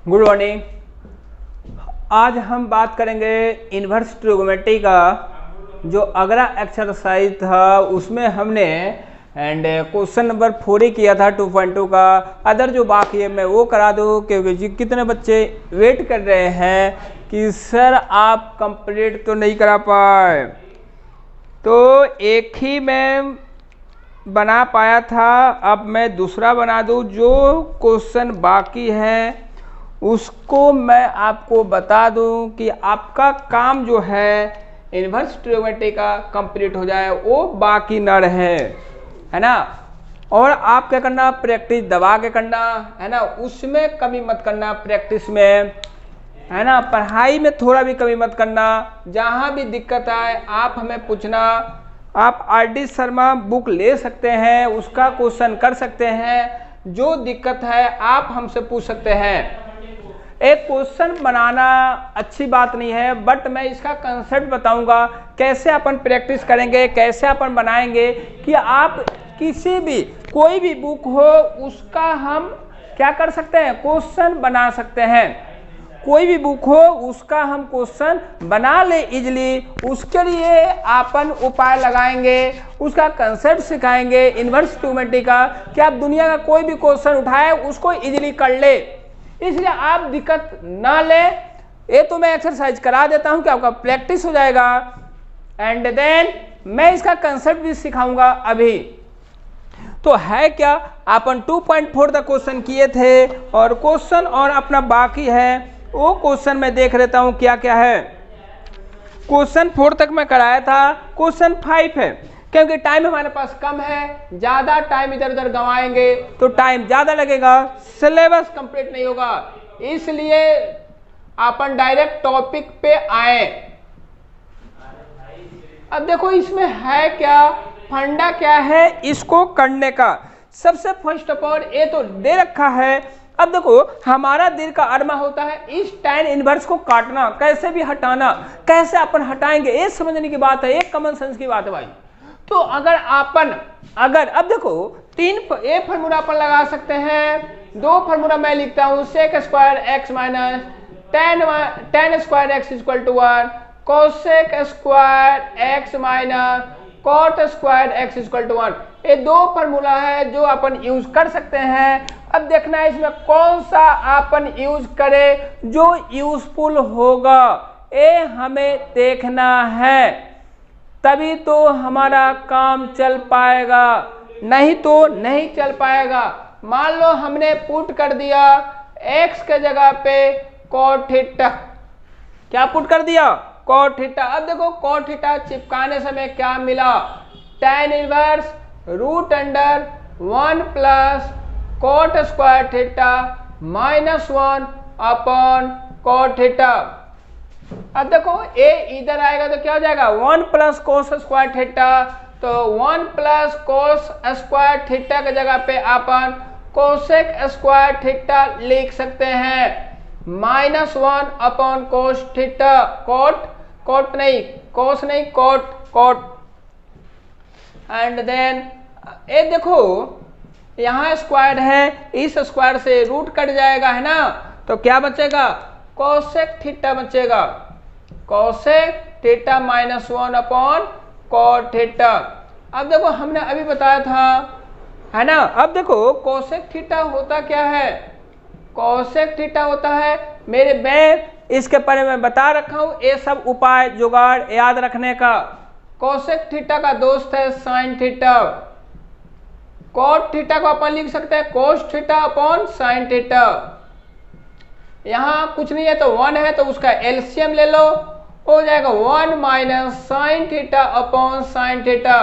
Good morning. आज हम बात करेंगे इन्वर्स ट्रिग्नोमेट्री का। जो अगला एक्सरसाइज था उसमें हमने क्वेश्चन नंबर 4 ही किया था 2.2 का। अदर जो बाकी है मैं वो करा दूँ क्योंकि कितने बच्चे वेट कर रहे हैं कि सर आप कंप्लीट तो नहीं करा पाए। तो एक ही मैं बना पाया था, अब मैं दूसरा बना दूँ। जो क्वेश्चन बाकी है उसको मैं आपको बता दूं कि आपका काम जो है इन्वर्स ट्रिग्नोमेट्री का कंप्लीट हो जाए, वो बाकी न रहे, है ना। और आप क्या करना, प्रैक्टिस दबा के करना, है ना। उसमें कमी मत करना, प्रैक्टिस में, है ना। पढ़ाई में थोड़ा भी कमी मत करना। जहाँ भी दिक्कत आए आप हमें पूछना। आप RD शर्मा बुक ले सकते हैं, उसका क्वेश्चन कर सकते हैं। जो दिक्कत है आप हमसे पूछ सकते हैं। एक क्वेश्चन बनाना अच्छी बात नहीं है, बट मैं इसका कंसेप्ट बताऊंगा कैसे अपन प्रैक्टिस करेंगे, कैसे अपन बनाएंगे कि आप किसी भी कोई भी बुक हो उसका हम क्या कर सकते हैं, क्वेश्चन बना सकते हैं। कोई भी बुक हो उसका हम क्वेश्चन बना ले इजली। उसके लिए अपन उपाय लगाएंगे, उसका कंसेप्ट सिखाएंगे इन्वर्स ट्रिग्नोमेट्री का कि आप दुनिया का कोई भी क्वेश्चन उठाए उसको इजली कर ले। इसलिए आप दिक्कत ना ले। ये तो मैं एक्सरसाइज करा देता हूं कि आपका प्रैक्टिस हो जाएगा। एंड देन मैं इसका कंसेप्ट भी सिखाऊंगा अभी। तो है क्या, अपन 2.4 तक क्वेश्चन किए थे और क्वेश्चन और अपना बाकी है। वो क्वेश्चन मैं देख लेता हूं क्या क्या है। क्वेश्चन 4 तक मैं कराया था, क्वेश्चन 5 है। क्योंकि टाइम हमारे पास कम है, ज्यादा टाइम इधर उधर गंवाएंगे तो टाइम ज्यादा लगेगा, सिलेबस कंप्लीट नहीं होगा। इसलिए अपन डायरेक्ट टॉपिक पे आए। अब देखो इसमें है क्या, फंडा क्या है इसको करने का। सबसे फर्स्ट ऑफ ऑल ये तो दे रखा है। अब देखो हमारा दिल का अरमा होता है इस tan इनवर्स को काटना, कैसे भी हटाना। कैसे अपन हटाएंगे ये समझने की बात है, एक कॉमन सेंस की बात है भाई। तो अगर अब देखो तीन फार्मूला अपन लगा सकते हैं। दो फार्मूला मैं लिखता हूं, sec square x minus tan square x equal to 1, cosec square x minus cot square x equal to 1। ये दो फार्मूला है जो अपन यूज कर सकते हैं। अब देखना है इसमें कौन सा अपन यूज करें जो यूजफुल होगा, ये हमें देखना है। तभी तो हमारा काम चल पाएगा, नहीं तो नहीं चल पाएगा। मान लो हमने पुट कर दिया x के जगह पे cot थीटा। क्या पुट कर दिया, cot थीटा। अब देखो cot थीटा चिपकाने समय क्या मिला, tan inverse root under 1 plus cot square theta minus 1 upon cot theta. अब देखो a इधर आएगा तो क्या हो जाएगा 1 प्लस कोस स्क्वायर थीटा। तो 1 प्लस कोस स्क्वायर थीटा के जगह पे अपन कोसेक स्क्वायर थीटा लिख सकते हैं, minus 1 upon cos theta. Cot नहीं, कोस नहीं, कोट। एंड देन ये देखो यहाँ स्क्वायर है, इस स्क्वायर से रूट कट जाएगा, है ना। तो क्या बचेगा, कोसेक थीटा बचेगा। Cosec theta minus 1 upon cot theta. अब देखो हमने अभी बताया था, है ना। अब देखो कोसेक थीटा होता क्या है, कोसेक थीटा होता है मैं इसके बारे में बता रखा हूं। ये सब उपाय जुगाड़ याद रखने का। कोसेक थीटा का दोस्त है साइन थीटा। कॉट थीटा को अपन लिख सकते हैं cos theta upon sine theta. यहाँ कुछ नहीं है तो 1 है तो उसका एलसीएम ले लो, हो जाएगा 1 minus sine theta upon sine theta.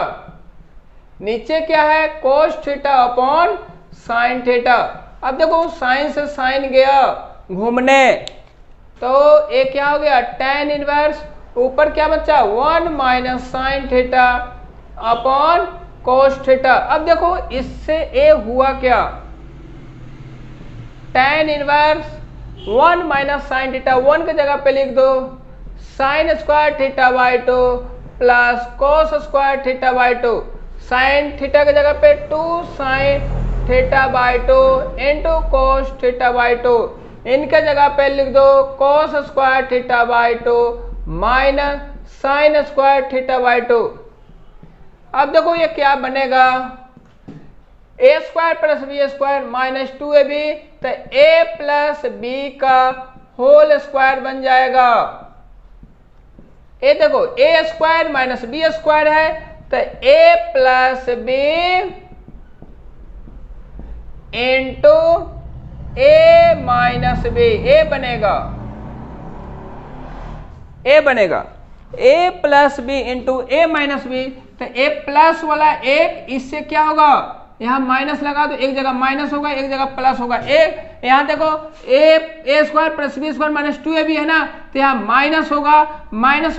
नीचे क्या है, cos theta upon sine theta. अब देखो साइन से साइन गया घूमने, तो ये क्या हो गया tan इनवर्स। ऊपर क्या बचा 1 minus sine theta upon cos theta. अब देखो इससे ए हुआ क्या, tan inverse 1 minus sine theta 1 की जगह पे लिख दो, sine square theta by 2 plus cos square theta by 2। Sine theta की जगह पे 2 sine theta by 2 into cos theta by 2। इनके जगह पे लिख दो cos square theta by 2 minus sine square theta by 2। अब देखो ये क्या बनेगा, a square plus b square minus 2ab, तो ए प्लस बी का होल स्क्वायर बन जाएगा। ए देखो a square minus b square है, तो a plus b into a minus b, ए बनेगा, ए बनेगा a plus b into a minus b. तो ए प्लस वाला एक इससे क्या होगा, यहां माइनस लगा दो, एक जगह माइनस होगा एक जगह प्लस होगा। एक यहां देखो a square plus b square minus 2ab है ना, तो यहां माइनस होगा, माइनस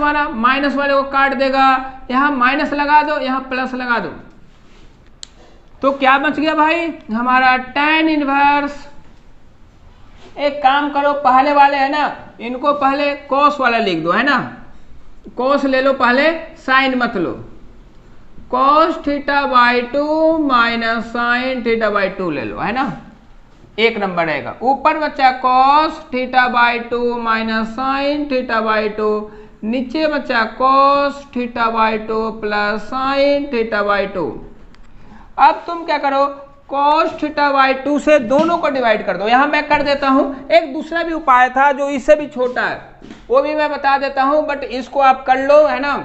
वाले को काट देगा, यहां माइनस लगा दो यहां प्लस लगा दो, तो क्या बच गया भाई हमारा tan इनवर्स। एक काम करो, पहले वाले है ना इनको पहले cos वाला लिख दो, है ना, cos ले लो पहले, साइन मत लो। cos theta by 2 minus sine theta by 2 ले लो, है ना, एक नंबर रहेगा। ऊपर बच्चा cos theta by 2 minus sine theta by 2, नीचे बच्चा cos theta by 2 plus sine theta by 2। अब तुम क्या करो, cos थीटा बाई 2 से दोनों को डिवाइड कर दो। यहां मैं कर देता हूं, एक दूसरा भी उपाय था जो इससे भी छोटा है, वो भी मैं बता देता हूं, बट इसको आप कर लो, है ना,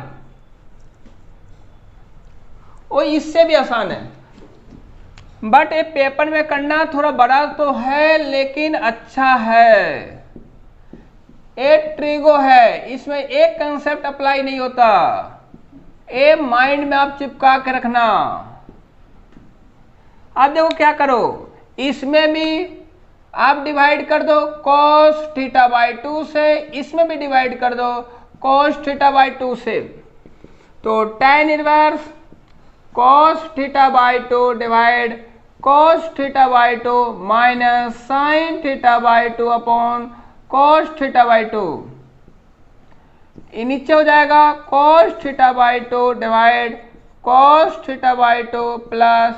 वो इससे भी आसान है, बट ये पेपर में करना थोड़ा बड़ा तो है लेकिन अच्छा है। एक ट्रिगो है, इसमें एक कंसेप्ट अप्लाई नहीं होता, ये माइंड में आप चिपका के रखना। आप देखो क्या करो, इसमें भी आप डिवाइड कर दो cos थीटा बाई 2 से, इसमें भी डिवाइड कर दो cos थीटा बाई 2 से, तो tan inverse cos theta by 2 divide cos theta by 2 minus sine theta by 2 upon cos theta by 2। नीचे हो जाएगा cos theta by 2 divide cos theta by 2 plus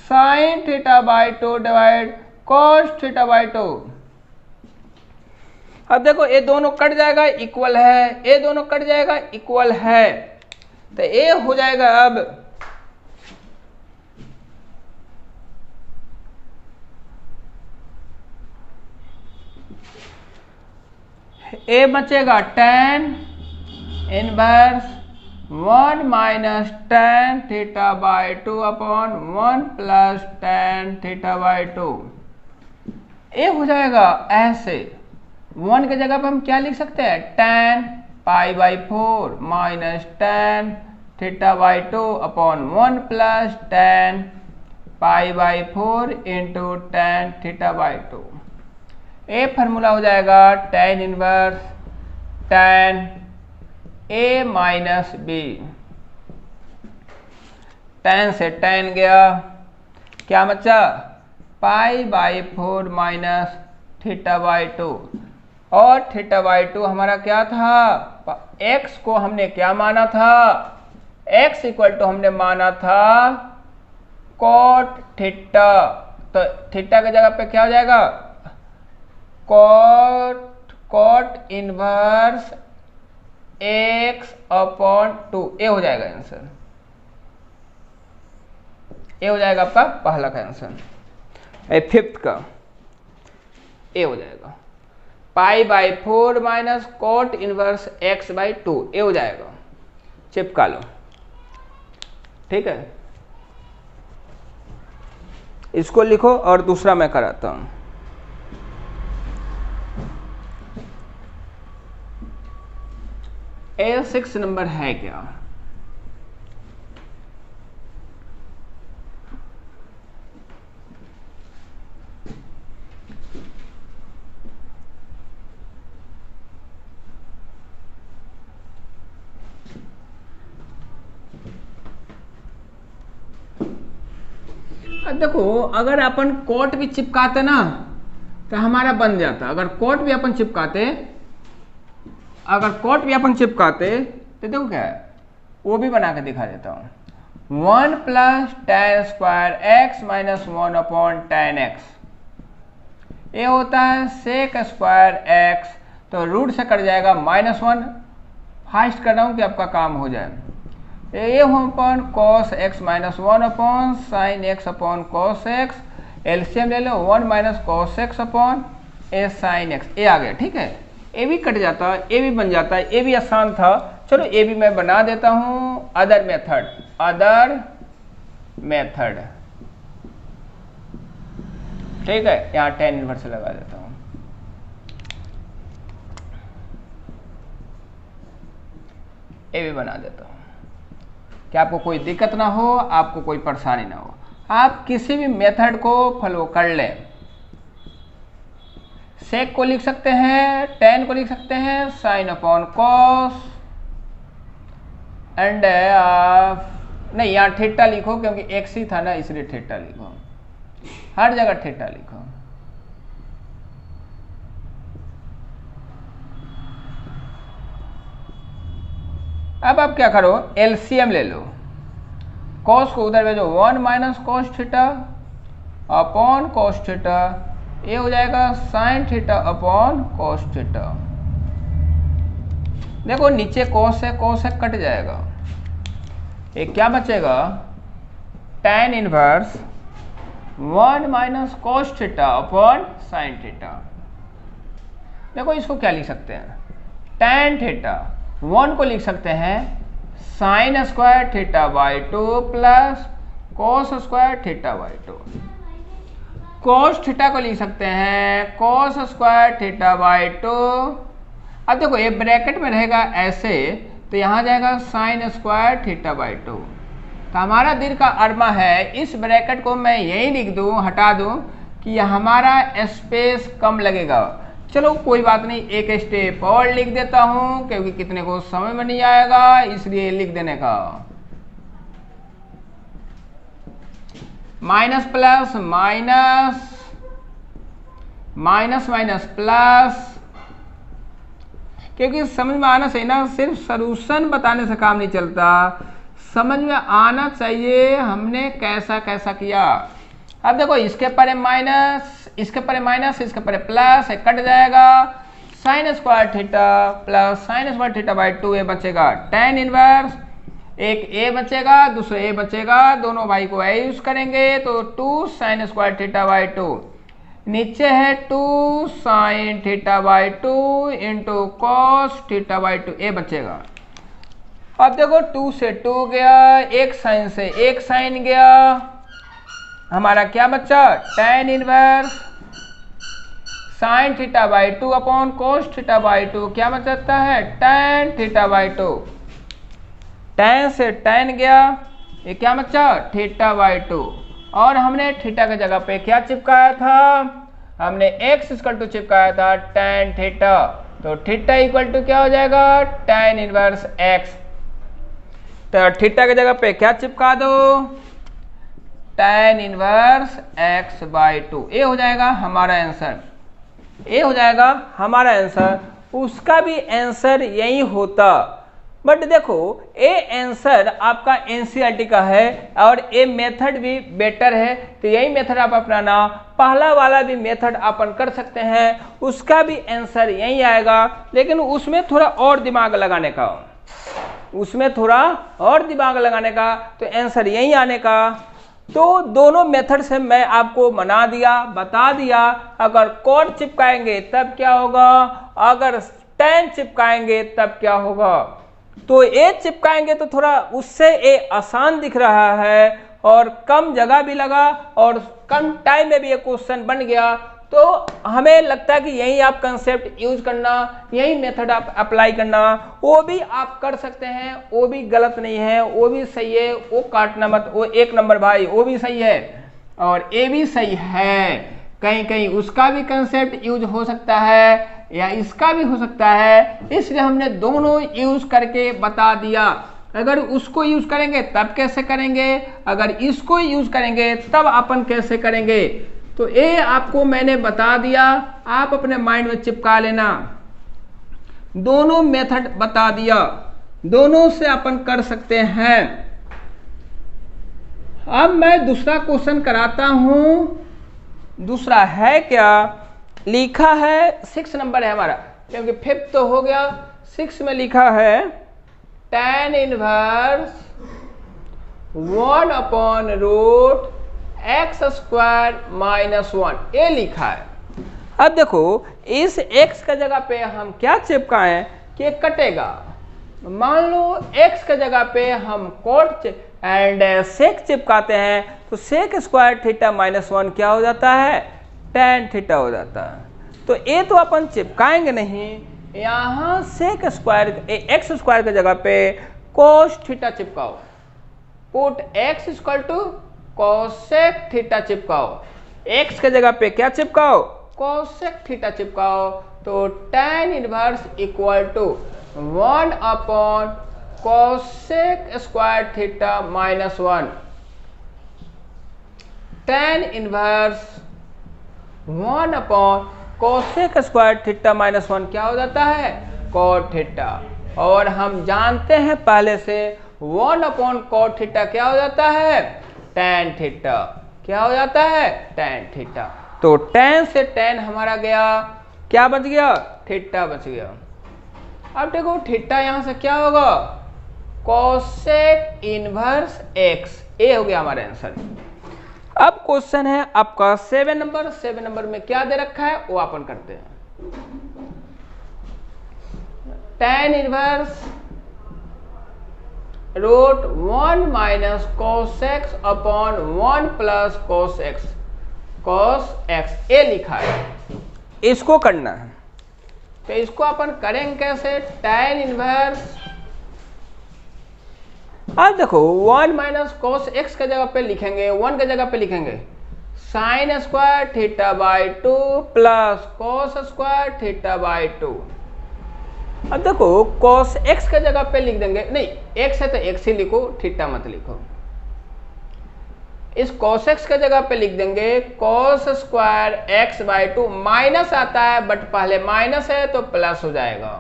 sine theta by 2 divide cos theta by 2। अब देखो ये दोनों cut जाएगा equal है, ये दोनों कट जाएगा इक्वल है, तो ये हो जाएगा अब ए बचेगा tan inverse 1 minus tan theta by 2 upon 1 plus tan theta by 2। ए हो जाएगा ऐसे, 1 के जगह पर हम क्या लिख सकते हैं, tan pi by 4 minus tan theta by 2 upon 1 plus tan pi by 4 into tan theta by 2। ए फार्मूला हो जाएगा tan inverse tan a minus b, tan से tan गया, क्या बचा pi by 4 minus theta by 2, और थीटा बाई 2 हमारा क्या था, x को हमने क्या माना था, x इक्वल टू हमने माना था cot थीटा, तो थीटा की जगह पे क्या हो जाएगा cot इनवर्स x अपॉन 2, ए हो जाएगा आंसर, ए हो जाएगा आपका पहला का आंसर। फिफ्थ का ए हो जाएगा pi by 4 minus cot inverse x by 2, ए हो जाएगा, चिपका लो, ठीक है। इसको लिखो और दूसरा मैं कराता हूं। ए 6 नंबर है क्या, देखो अगर अपन कोट भी चिपकाते ना तो हमारा बन जाता, अगर कोट भी अपन चिपकाते, तो देखो क्या है, वो भी बना के दिखा देता हूं। 1 plus tan square x minus 1 upon tan x, ए होता है सेक स्क्वायर एक्स, तो रूट से कट जाएगा -1। फास्ट कर रहा हूँ कि आपका काम हो जाए। A upon cos x -1 upon sine x upon cos x, LCM ले लो 1 minus cos x upon a sine x, ए आ गया। ठीक है, ए भी कट जाता है, ए भी बन जाता है, ए भी आसान था। चलो ए भी मैं बना देता हूँ। अदर मेथड ठीक है, यहाँ tan इनवर्स लगा देता हूँ। ए भी बना देता हूँ कि आपको कोई दिक्कत ना हो, आपको कोई परेशानी ना हो, आप किसी भी मेथड को फॉलो कर लें। सेक को लिख सकते हैं, tan को लिख सकते हैं, साइन अपॉन कॉस एंड नहीं, यहाँ थीटा लिखो क्योंकि एक्स ही था ना, इसलिए थीटा लिखो, हर जगह थीटा लिखो। अब आप क्या करो, एलसीएम ले लो, कॉस को उधर भेजो 1 minus cos theta upon cos theta, ये हो जाएगा sine theta upon cos theta. देखो नीचे कॉस है कट जाएगा, ये क्या बचेगा, tan inverse 1 minus cos theta upon sine theta. देखो इसको क्या लिख सकते हैं, tan थीटा 1 को लिख सकते हैं sine square theta by 2 plus cos square theta by 2। Cos theta को लिख सकते हैं कॉस स्क्वायर थीटा बाई 2। अब देखो ये ब्रैकेट में रहेगा ऐसे, तो यहाँ जाएगा साइन स्क्वायर थीटा बाई 2। तो हमारा दिन का अर्मा है, इस ब्रैकेट को मैं यही लिख दूँ, हटा दूँ कि हमारा स्पेस कम लगेगा। चलो कोई बात नहीं, एक स्टेप और लिख देता हूँ क्योंकि कितने को समझ में नहीं आएगा, इसलिए लिख देने का minus plus minus minus minus plus, क्योंकि समझ में आना चाहिए ना, सिर्फ सॉल्यूशन बताने से काम नहीं चलता, समझ में आना चाहिए हमने कैसा कैसा किया। अब देखो इसके परे माइनस, इसके परे माइनस, इसके परे प्लस, कट जाएगा sine square theta plus sine square theta by 2, ये बचेगा tan इनवर्स, एक ए बचेगा दूसरा ए बचेगा, दोनों भाई को ए यूज करेंगे तो 2 साइन स्क्वायर थीटा बाई 2, नीचे है 2 sine theta by 2 into cos theta by 2, ए बचेगा। अब देखो 2 से 2 गया, एक साइन से एक साइन गया, हमारा क्या बच्चा, tan inverse sine theta by 2 upon cos theta by 2, क्या बच जाता है tan थीटा बाई 2, tan से tan गया, ये क्या बच्चा थीटा बाई 2, और हमने थीटा की जगह पे क्या चिपकाया था, हमने x इक्वल टू चिपकाया था tan थीटा, तो थीटा इक्वल टू क्या हो जाएगा tan इनवर्स x। तो थीटा की जगह पे क्या चिपका दो, tan इनवर्स x बाई 2, ये हो जाएगा हमारा आंसर, ये हो जाएगा हमारा आंसर। उसका भी आंसर यही होता, बट देखो ये आंसर आपका एनसीईआरटी का है और ये मेथड भी बेटर है, तो यही मेथड आप अपनाना। पहला वाला भी मेथड अपन कर सकते हैं, उसका भी आंसर यही आएगा, लेकिन उसमें थोड़ा और दिमाग लगाने का, उसमें थोड़ा और दिमाग लगाने का, तो आंसर यही आने का। तो दोनों मेथड से मैं आपको बना दिया, बता दिया। अगर कॉट चिपकाएंगे तब क्या होगा, अगर tan चिपकाएंगे तब क्या होगा। तो ए चिपकाएंगे तो थोड़ा उससे ए आसान दिख रहा है और कम जगह भी लगा और कम टाइम में भी ये क्वेश्चन बन गया, तो हमें लगता है कि यही आप कंसेप्ट यूज करना, यही मेथड आप अप्लाई करना। वो भी आप कर सकते हैं, वो भी गलत नहीं है, वो भी सही है, वो काटना मत, वो 1 नंबर भाई, वो भी सही है और ये भी सही है। कहीं कहीं उसका भी कंसेप्ट यूज हो सकता है या इसका भी हो सकता है, इसलिए हमने दोनों यूज करके बता दिया। अगर उसको यूज करेंगे तब कैसे करेंगे, अगर इसको यूज करेंगे तब अपन कैसे करेंगे, तो ये आपको मैंने बता दिया, आप अपने माइंड में चिपका लेना। दोनों मेथड बता दिया, दोनों से अपन कर सकते हैं। अब मैं दूसरा क्वेश्चन कराता हूं। दूसरा है क्या, लिखा है 6 नंबर है हमारा, क्योंकि 5th तो हो गया, 6 में लिखा है tan inverse 1 upon root x square minus 1, ये लिखा है। अब देखो इस x का जगह पे हम क्या चिपकाएं कि कटेगा। मान लो x का जगह पे हम कोट एंड सेक चिपकाते हैं तो सेक स्क्वायर थीटा माइनस 1 क्या हो जाता है, tan थीटा हो जाता है। तो ये तो अपन चिपकाएंगे नहीं, यहाँ सेक स्क्वायर एक्स स्क्वायर की जगह पे कोस थीटा चिपकाओ, put x equal to cosec theta चिपकाओ, x के जगह पे क्या चिपकाओ, कोसेक थीटा चिपकाओ, तो tan inverse equal to 1 upon cosec square theta minus 1, tan inverse 1 upon cosec square theta minus 1 क्या हो जाता है, कॉट थीटा। और हम जानते हैं पहले से 1 अपॉन कॉट थीटा क्या हो जाता है, tan थीटा, क्या हो जाता है, tan थीटा। तो tan से tan हमारा गया, क्या बच गया, थीटा बच गया। अब देखो थीटा यहां से क्या होगा, कोसेक इनवर्स x, ये हो गया हमारा आंसर। अब क्वेश्चन है आपका 7 नंबर, 7 नंबर में क्या दे रखा है वो अपन करते हैं। tan inverse root 1 minus cos x upon 1 plus cos x, cos x ये लिखा है, इसको करना है। तो इसको अपन करेंगे कैसे, tan इनवर्स, अब देखो 1 माइनस कोस एक्स के जगह पे लिखेंगे, 1 के जगह पे लिखेंगे sine square theta by 2 plus cos square theta by 2। अब देखो कोस एक्स के जगह पे लिख देंगे, नहीं एक्स है तो एक्स ही लिखो, थीटा मत लिखो। इस कोस एक्स के जगह पे लिख देंगे कोस स्क्वायर एक्स बाई 2, माइनस आता है बट पहले माइनस है तो प्लस हो जाएगा,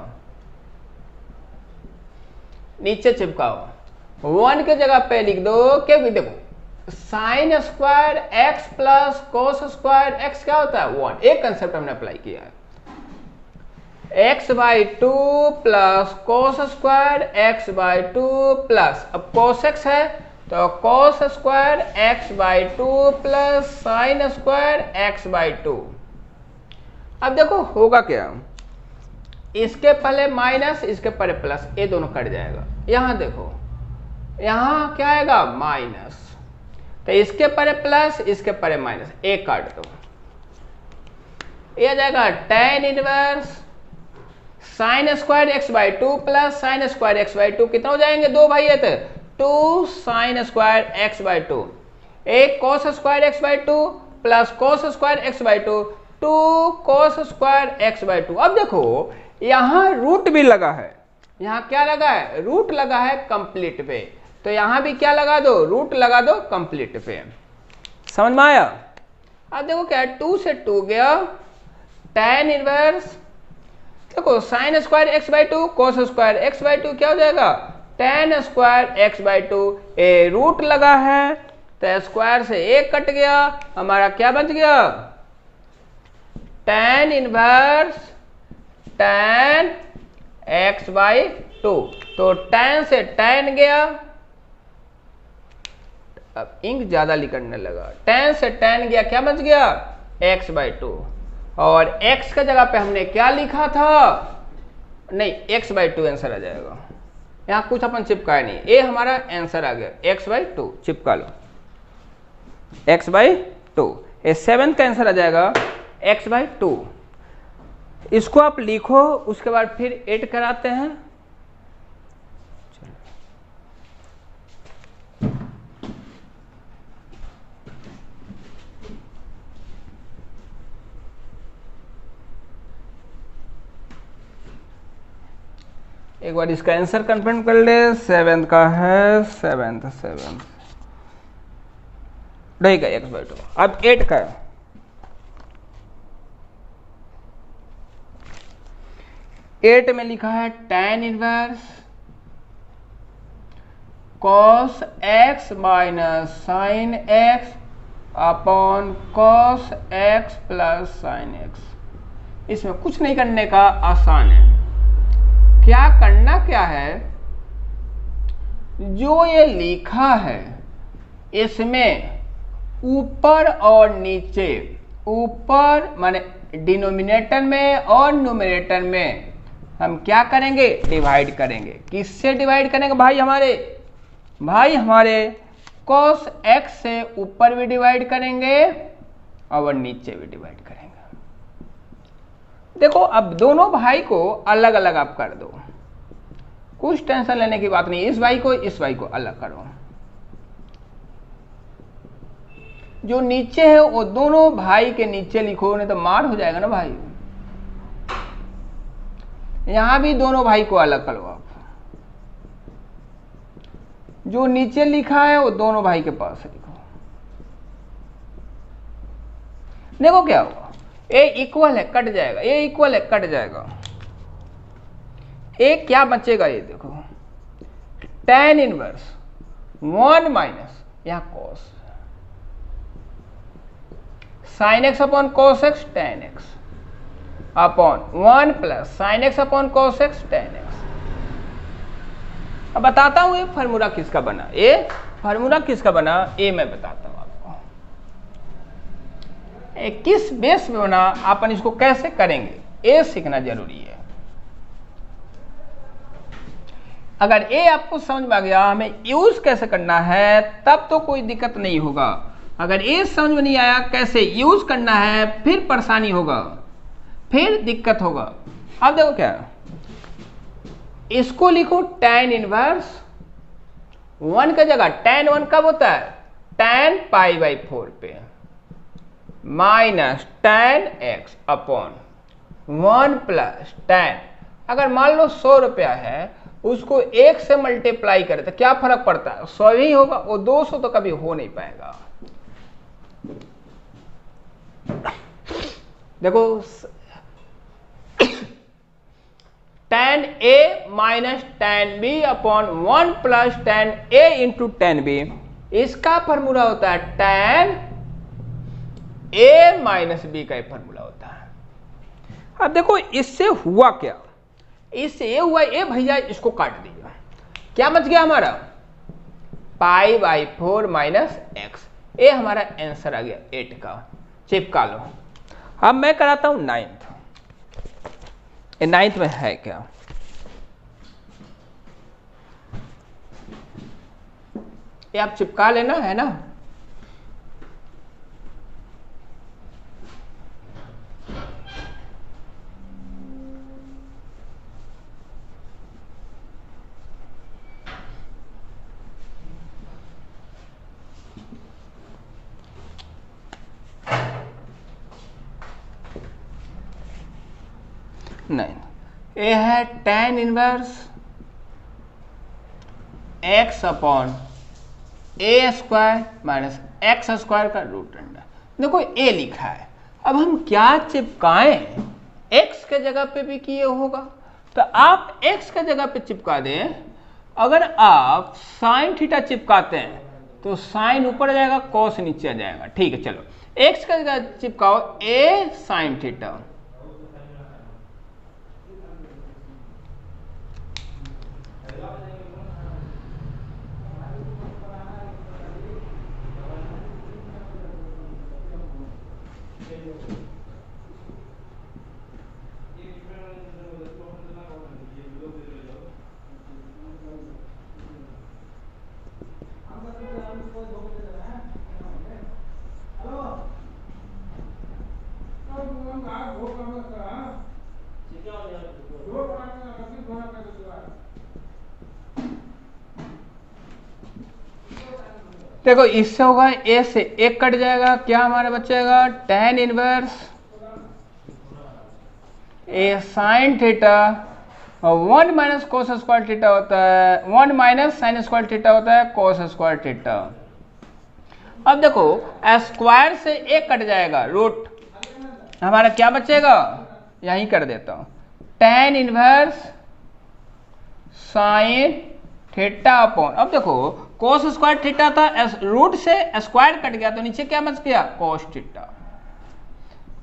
नीचे चिपकाओ। 1 के जगह पे लिख दो, क्योंकि देखो sine square x plus cos square x क्या होता है, 1, एक कंसेप्ट हमने अप्लाई किया है, x by 2 plus cos square x by 2 plus, अब कोस एक्स है तो कोस square x by 2 plus sign square x by 2। अब देखो होगा क्या, इसके पहले माइनस इसके पहले प्लस, ये दोनों कट जाएगा। यहां देखो यहां क्या आएगा, माइनस, तो इसके परे प्लस इसके परे माइनस, एक काट दो, ये आ जाएगा tan inverse sine square x by 2 plus sign square x by 2, कितना हो जाएंगे, 2 भाई है तो 2 साइन स्क्वायर एक्स बाई 2, एक कोस square x by 2 plus cos square x by 2, 2 cos square x by 2। अब देखो यहां रूट भी लगा है, यहां क्या लगा है, रूट लगा है कंप्लीट पे, तो यहां भी क्या लगा दो, रूट लगा दो कंप्लीट पे, समझ में आया। अब देखो क्या है, 2 से 2 गया, tan इनवर्स देखो sine square x by 2 cos square x by 2 क्या हो जाएगा, tan स्क्वायर एक्स बाई 2, ए रूट लगा है तो स्क्वायर से एक कट गया, हमारा क्या बच गया, tan inverse tan x by 2, तो tan से tan गया, अब इंक ज्यादा लिखने लगा, tan से tan गया, क्या बच गया, x बाई 2, और x के जगह पे हमने क्या लिखा था, नहीं x बाई 2 आंसर आ जाएगा, यहाँ कुछ अपन चिपकाया नहीं, ये हमारा आंसर आ गया, x बाई 2 चिपका लो, x बाई 2, ये 7 का आंसर आ जाएगा x बाई 2। इसको आप लिखो, उसके बाद फिर 8 कराते हैं। एक बार इसका आंसर कंफर्म कर ले, 7 का है, 7 रहेगा x बाई 2। अब 8 का है, 8 में लिखा है tan inverse cos x minus sine x upon cos x plus sine x। इसमें कुछ नहीं करने का, आसान है। क्या करना क्या है, जो ये लिखा है इसमें ऊपर और नीचे, ऊपर माने डिनोमिनेटर में और न्यूमरेटर में हम क्या करेंगे, डिवाइड करेंगे। किससे डिवाइड करेंगे भाई हमारे cos x से ऊपर भी डिवाइड करेंगे और नीचे भी डिवाइड करेंगे। देखो अब दोनों भाई को अलग अलग आप कर दो, कुछ टेंशन लेने की बात नहीं। इस भाई को अलग करो। जो नीचे है वो दोनों भाई के नीचे लिखो, नहीं तो मार हो जाएगा ना भाई। यहां भी दोनों भाई को अलग करो आप। जो नीचे लिखा है वो दोनों भाई के पास लिखो। देखो क्या हुआ, ए इक्वल है कट जाएगा, ए इक्वल है कट जाएगा। ए क्या बचेगा, ये देखो tan इनवर्स 1 माइनस यहां cos sin x upon cos x tan x upon 1 plus sin x upon cos x tan x। अब बताता हूं ये फार्मूला किसका बना, ये मैं बताता हूं आपको। किस बेस पे बना, अपन इसको कैसे करेंगे, ये सीखना जरूरी है। अगर ये आपको समझ में आ गया हमें यूज कैसे करना है, तब तो कोई दिक्कत नहीं होगा। अगर ये समझ में नहीं आया कैसे यूज करना है, फिर परेशानी होगा, फिर दिक्कत होगा। अब देखो क्या, इसको लिखो tan इनवर्स 1 का जगह tan 1 कब होता है, tan पाई बाई 4 पे minus tan x upon 1 plus tan। अगर मान लो 100 रुपया है, उसको 1 से मल्टीप्लाई करें तो क्या फर्क पड़ता है, 100 ही होगा, वो 200 तो कभी हो नहीं पाएगा। देखो tan a minus tan b upon 1 plus tan a into tan b, इसका फॉर्मूला होता है tan a माइनस b का फॉर्मूला होता है। अब देखो इससे हुआ क्या, इससे ये हुआ, ये भैया इसको काट दिया, क्या बच गया हमारा पाई बाई 4 माइनस एक्स। ये हमारा आंसर आ गया 8 का, चिपका लो। अब मैं कराता हूं 9th। 9th में है क्या, ये आप चिपका लेना है ना। नहीं, ये है tan इनवर्स x अपॉन ए स्क्वायर माइनस एक्स स्क्वायर का रूट अंडर। देखो a लिखा है, अब हम क्या चिपकाएं, x के जगह पे भी किए होगा तो आप x के जगह पे चिपका दें। अगर आप साइन थीटा चिपकाते हैं तो साइन ऊपर आ जाएगा, cos नीचे आ जाएगा। ठीक है, चलो x के जगह चिपकाओ a साइन थीटा। देखो इससे होगा a से 1 कट जाएगा, क्या हमारा बचेगा tan inverse a sine theta और 1 माइनस कोस स्क्वायर थीटा होता है, 1 माइनस साइन स्क्वायर थीटा होता है कोस स्क्वायर थीटा। अब देखो स्क्वायर से 1 कट जाएगा, रूट हमारा क्या बचेगा, यहीं कर देता हूं tan inverse sine theta upon, अब देखो कोस स्क्वायर थीटा था, रूट से स्क्वायर कट गया तो नीचे क्या बच गया कोस थीटा।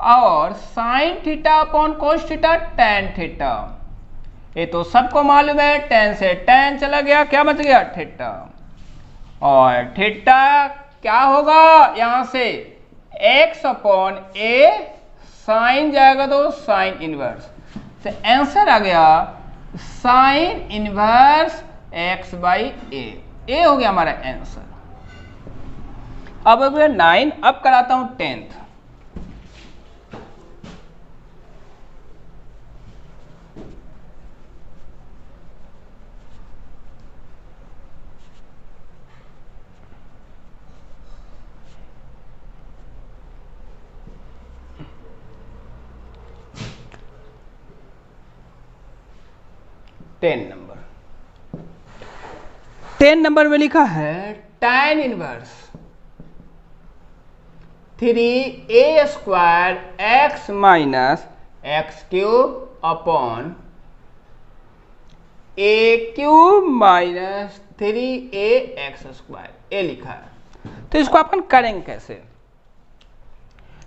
और sine theta upon cos theta tan theta. ये तो सबको मालूम है, टेन से टेन चला गया, क्या बच गया थीटा। और थीटा क्या होगा यहां से x अपॉन ए, साइन जाएगा तो साइन इनवर्स, तो आंसर आ गया साइन इनवर्स x बाई ए हो गया हमारा आंसर। अब हो गया 9, अब कराता हूं 10th। टेन नंबर में लिखा है tan inverse 3a square x minus x cube upon a cube minus 3a x square, ए लिखा है। तो इसको अपन करेंगे कैसे,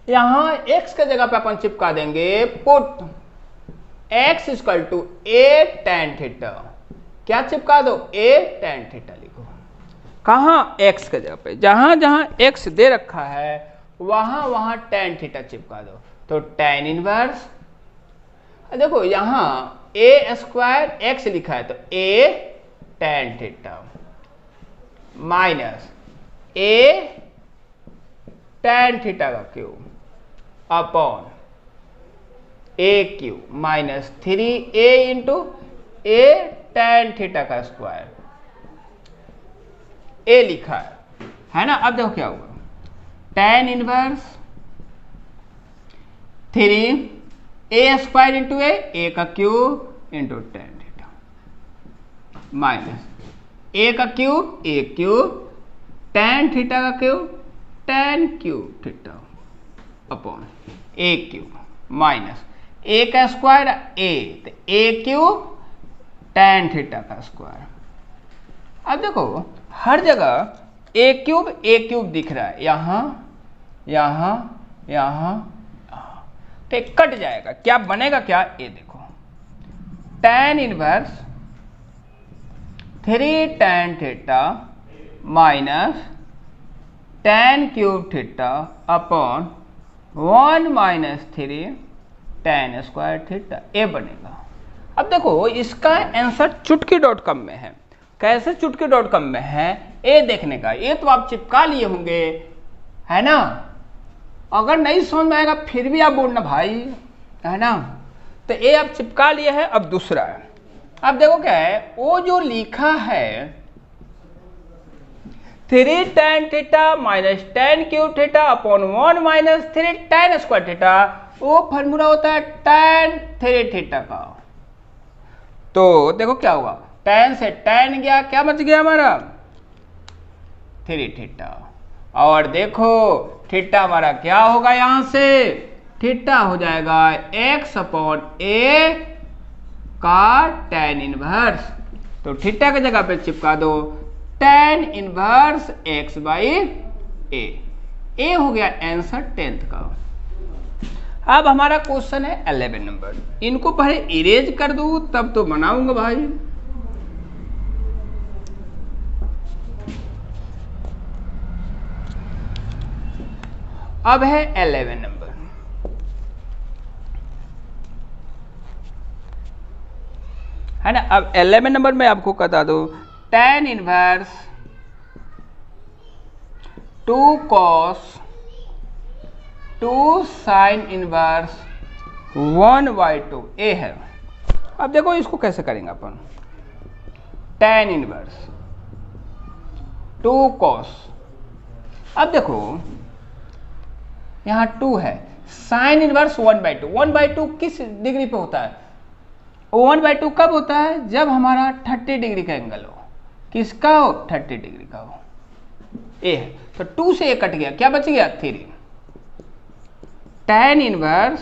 यहां x के जगह पे अपन चिपका देंगे put x equal to a tan theta. क्या चिपका दो, ए टेन थीटा लिखो। कहां x के जगह पे, जहां जहां x दे रखा है वहां वहां टेन थीटा चिपका दो। तो टेन इनवर्स, देखो यहां ए स्क्वायर x लिखा है तो a tan theta minus a tan theta का cube upon a cube minus 3a into a tan theta का स्क्वायर, ए लिखा है ना। अब देखो क्या होगा, tan inverse 3a square into a का cube into tan theta minus a का cube a cube tan theta का cube tan cube theta upon a cube minus a का स्क्वायर ए, तो ए क्यूब टेन थीटा का square. अब देखो हर जगह ए cube दिख रहा है, यहां यहां यहां, तो कट जाएगा, क्या बनेगा, क्या ये देखो tan inverse 3 tan theta minus tan cube theta upon 1 minus 3 tan square theta, ए बनेगा। अब देखो इसका आंसर चुटकी.com में है। कैसे चुटकी.com में है ए देखने का, ये तो आप चिपका लिए होंगे है ना। अगर नहीं समझ में आएगा फिर भी आप बोलना भाई, है ना। तो ए आप चिपका लिए है। अब दूसरा है, अब देखो क्या है, वो जो लिखा है 3 tan theta minus tan cube theta upon 1 minus 3 tan square theta, वो फॉर्मूला होता है टेन 3 थीटा का। तो देखो क्या होगा, टेन से टेन गया, क्या बच गया हमारा 3 थीटा। और देखो थीटा हमारा क्या होगा, यहां से थीटा हो जाएगा x अपॉन ए का टेन इनवर्स। तो थीटा की जगह पे चिपका दो टेन इनवर्स x बाई ए हो गया आंसर 10th का। अब हमारा क्वेश्चन है 11 नंबर, इनको पहले इरेज कर दूं तब तो बनाऊंगा भाई। अब है 11 नंबर, है ना। अब 11 नंबर में आपको बता दो tan inverse 2 cos 2 sine inverse 1/2 ए है। अब देखो इसको कैसे करेंगे अपन, टेन इनवर्स 2 cos, अब देखो यहां 2 है, साइन इनवर्स 1/2, 1/2 किस डिग्री पे होता है, 1/2 कब होता है, जब हमारा 30 डिग्री का एंगल हो, किसका हो 30 डिग्री का हो, ए है। तो 2 से ए कट गया, क्या बच गया 3, tan इनवर्स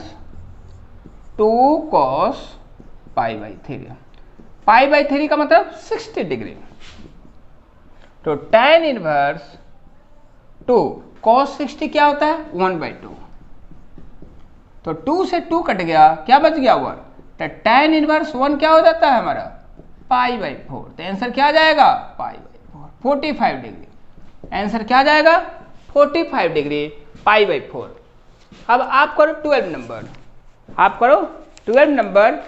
2 cos π/3, π/3 का मतलब 60 डिग्री। तो tan इनवर्स 2 cos 60 क्या होता है 1/2, तो 2 से 2 कट गया, क्या बच गया 1, तो tan इनवर्स 1 क्या हो जाता है हमारा π/4। तो आंसर क्या आ जाएगा π/4, 45 डिग्री। आंसर क्या आ जाएगा 45 डिग्री π/4। अब आप करो 12 नंबर, आप करो 12 नंबर।